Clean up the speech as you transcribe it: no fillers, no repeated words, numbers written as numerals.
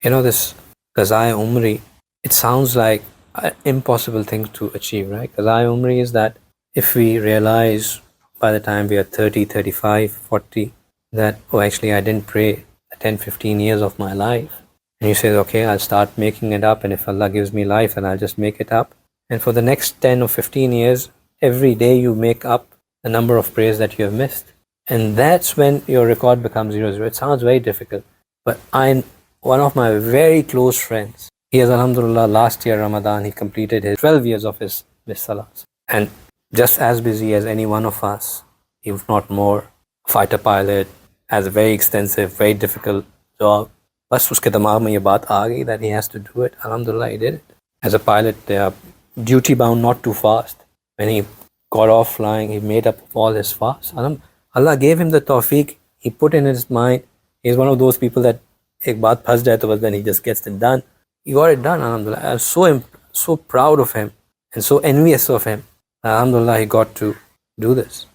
This Qazai Umri, it sounds like an impossible thing to achieve, right? Qazai Umri is that if we realize by the time we are 30, 35, 40, that, oh, actually I didn't pray 10, 15 years of my life. And you say, okay, I'll start making it up, and if Allah gives me life, then I'll just make it up. And for the next 10 or 15 years, every day you make up the number of prayers that you have missed. And that's when your record becomes 0, 0. It sounds very difficult. But one of my very close friends, he has, alhamdulillah, last year Ramadan, he completed his 12 years of his missed salahs. And just as busy as any one of us, if not more, fighter pilot, has a very extensive, very difficult job. बस उसके दिमाग में ये बात आ गई that he has to do it. Alhamdulillah, he did it. As a pilot, they are duty bound not too fast. When he got off flying, he made up all his fasts. Allah gave him the tawfiq. He put in his mind. He's one of those people that एक बात फंस जाए तो then he just gets it done. He got it done. Alhamdulillah. I'm so proud of him and so envious of him. Alhamdulillah, he got to do this.